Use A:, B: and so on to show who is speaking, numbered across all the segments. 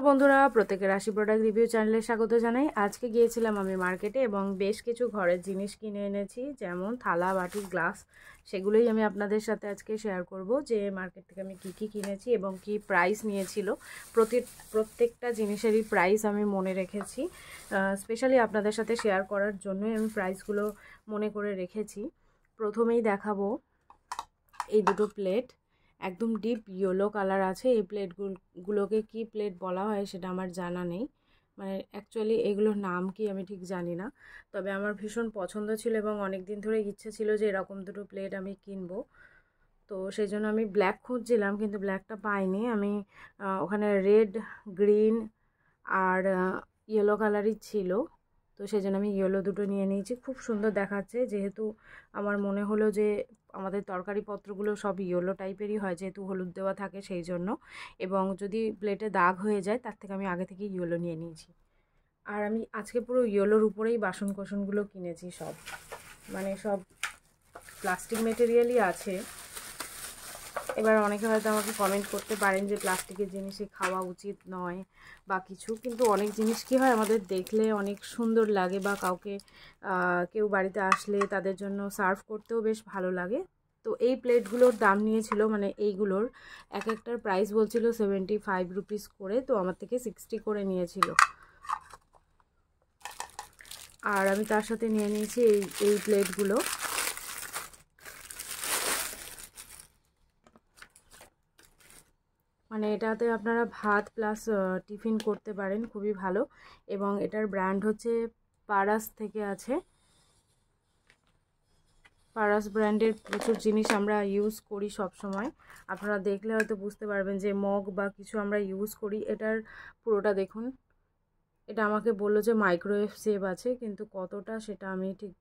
A: নমস্কার বন্ধুরা, প্রত্যেকের রাশি প্রোডাক্ট রিভিউ চ্যানেলে স্বাগত জানাই। আজকে গিয়েছিলাম আমি মার্কেটে এবং বেশ কিছু ঘরের জিনিস কিনে এনেছি, যেমন থালা, বাটি, গ্লাস। সেগুলোই আমি আপনাদের সাথে আজকে শেয়ার করব যে মার্কেট থেকে আমি কি কি কিনেছি এবং কি প্রাইস নিয়েছিল। প্রত্যেকটা জিনিসেরই প্রাইস আমি মনে রেখেছি, স্পেশালি আপনাদের সাথে শেয়ার করার জন্যই আমি প্রাইসগুলো মনে করে রেখেছি। প্রথমেই দেখাবো এই দুটো প্লেট, একদম ডিপ ইয়েলো কালার আছে। এই প্লেটগুলোকে কি প্লেট বলা হয় সেটা আমার জানা নেই, মানে অ্যাকচুয়ালি এগুলোর নাম কি আমি ঠিক জানি না। তবে আমার ভীষণ পছন্দ ছিল এবং অনেক দিন ধরে ইচ্ছে ছিল যে এরকম দুটো প্লেট আমি কিনবো। তো সেই জন্য আমি ব্ল্যাক খুঁজছিলাম, কিন্তু ব্ল্যাকটা পাইনি। আমি ওখানে রেড, গ্রিন আর ইয়েলো কালারই ছিল, তো সেই জন্য আমি ইয়েলো দুটো নিয়ে নিয়েছি। খুব সুন্দর দেখাচ্ছে, যেহেতু আমার মনে হলো যে আমাদের তরকারিপত্রগুলো সব ইয়েলো টাইপেরই হয়, যেহেতু হলুদ দেওয়া থাকে সেই জন্য, এবং যদি প্লেটে দাগ হয়ে যায় তার থেকে আমি আগে থেকে ইয়েলো নিয়ে নিয়েছি। আর আমি আজকে পুরো ইয়েলোর উপরেই বাসন কোসনগুলো কিনেছি, সব মানে সব প্লাস্টিক মেটেরিয়ালই আছে। এবার অনেকে হয়তো আমাকে কমেন্ট করতে পারেন যে প্লাস্টিকের জিনিসই খাওয়া উচিত নয় বা কিছু, কিন্তু অনেক জিনিস কি হয় আমাদের দেখলে অনেক সুন্দর লাগে, বা কাউকে কেউ বাড়িতে আসলে তাদের জন্য সার্ভ করতেও বেশ ভালো লাগে। তো এই প্লেটগুলোর দাম নিয়েছিল, মানে এইগুলোর এক একটার প্রাইস বলছিল 75 রুপিস করে, তো আমার থেকে 60 করে নিয়েছিল। আর আমি তার সাথে নিয়ে নিয়েছি এই প্লেটগুলো। মানে এটাতে আপনারা ভাত প্লাস টিফিন করতে পারেন, খুবই ভালো। এবং এটার ব্র্যান্ড হচ্ছে পারাস থেকে আছে। পারাস ব্র্যান্ডের প্রচুর জিনিস আমরা ইউজ করি সব সময়। আপনারা দেখলে হয়তো বুঝতে পারবেন যে মগ বা কিছু আমরা ইউজ করি। এটার পুরোটা দেখুন। এটা আমাকে বললো যে মাইক্রোওয়েভ সেভ আছে, কিন্তু কতটা সেটা আমি ঠিক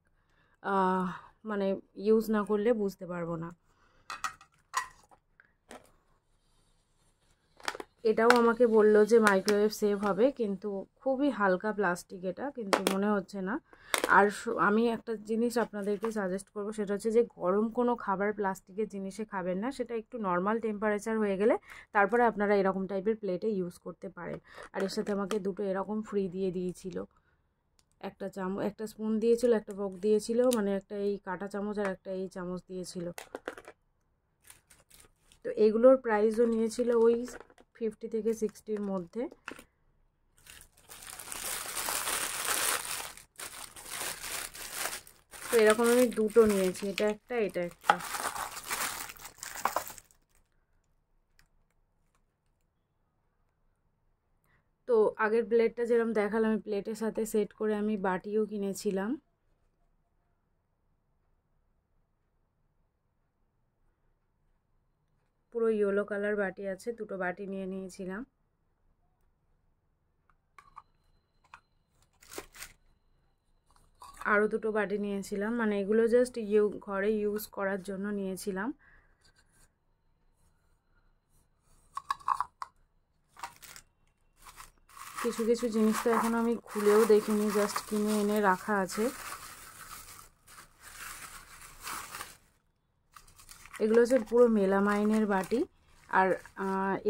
A: মানে ইউজ না করলে বুঝতে পারবো না। এটাও আমাকে বললো যে মাইক্রোওয়েভ সেভ হবে, কিন্তু খুবই হালকা প্লাস্টিক এটা, কিন্তু মনে হচ্ছে না। আর আমি একটা জিনিস আপনাদেরকে সাজেস্ট করবো, সেটা হচ্ছে যে গরম কোনো খাবার প্লাস্টিকের জিনিসে খাবেন না। সেটা একটু নর্মাল টেম্পারেচার হয়ে গেলে তারপরে আপনারা এরকম টাইপের প্লেটে ইউজ করতে পারেন। আর এর সাথে আমাকে দুটো এরকম ফ্রি দিয়ে দিয়েছিল, একটা স্পুন দিয়েছিল, একটা ফোক দিয়েছিল, মানে একটা এই কাঁটা চামচ আর একটা এই চামচ দিয়েছিল। তো এগুলোর প্রাইসও নিয়েছিল ওই 50 থেকে 60-র মধ্যে। তো এরকম আমি দুটো নিয়েছি, এটা একটা এটা একটা। তো আগের প্লেটটা যেরকম দেখালাম, আমি প্লেটের সাথে সেট করে আমি বাটিও কিনেছিলাম। পুরো ইয়েলো কালার বাটি আছে, দুটো বাটি নিয়ে নিয়েছিলাম। আরও দুটো বাটি নিয়েছিলাম, মানে এগুলো জাস্ট ঘরে ইউজ করার জন্য নিয়েছিলাম। কিছু কিছু জিনিস তো এখন আমি খুলেও দেখিনি, জাস্ট কিনে এনে রাখা আছে। এগুলো হচ্ছে পুরো মেলামাইনের বাটি, আর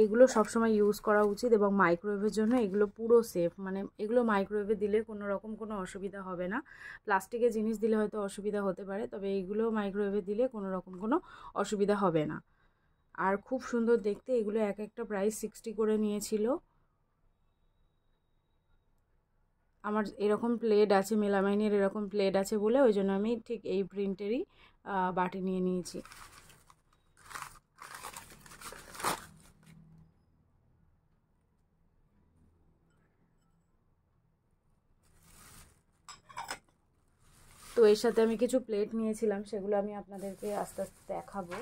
A: এগুলো সবসময় ইউজ করা উচিত, এবং মাইক্রোওয়েভের জন্য এগুলো পুরো সেফ। মানে এগুলো মাইক্রোওয়েভে দিলে কোনো রকম কোনো অসুবিধা হবে না। প্লাস্টিকের জিনিস দিলে হয়তো অসুবিধা হতে পারে, তবে এইগুলো মাইক্রোওয়েভে দিলে কোনো রকম কোনো অসুবিধা হবে না। আর খুব সুন্দর দেখতে। এগুলো এক একটা প্রাইস 60 করে নিয়েছিল। আমার এরকম প্লেট আছে, মেলামাইনের এরকম প্লেট আছে বলে ওই জন্য আমি ঠিক এই প্রিন্টেরই বাটি নিয়ে নিয়েছি। তো এর সাথে আমি কিছু প্লেট নিয়েছিলাম, সেগুলো আমি আপনাদেরকে আস্তে আস্তে দেখাবো।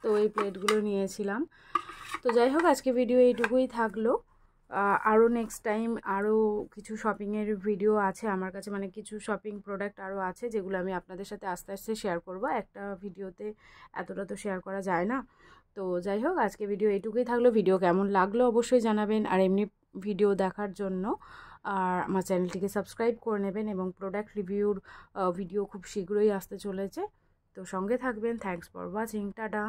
A: তো এই প্লেটগুলো নিয়েছিলাম। তো যাই হোক, আজকে ভিডিও এইটুকুই থাকলো। আরও নেক্সট টাইম আরও কিছু শপিংয়ের ভিডিও আছে আমার কাছে, মানে কিছু শপিং প্রোডাক্ট আরও আছে যেগুলো আমি আপনাদের সাথে আস্তে আস্তে শেয়ার করব। একটা ভিডিওতে এতটা তো শেয়ার করা যায় না। তো যাই হোক, আজকে ভিডিও এইটুকুই থাকলো। ভিডিও কেমন লাগলো অবশ্যই জানাবেন, আর এমনি ভিডিও দেখার জন্য আর আমার চ্যানেলটিকে সাবস্ক্রাইব করে নেবেন এবং প্রোডাক্ট রিভিউর ভিডিও খুব শীঘ্রই আসতে চলেছে। তো সঙ্গে থাকবেন। Thanks for watching. টাটা।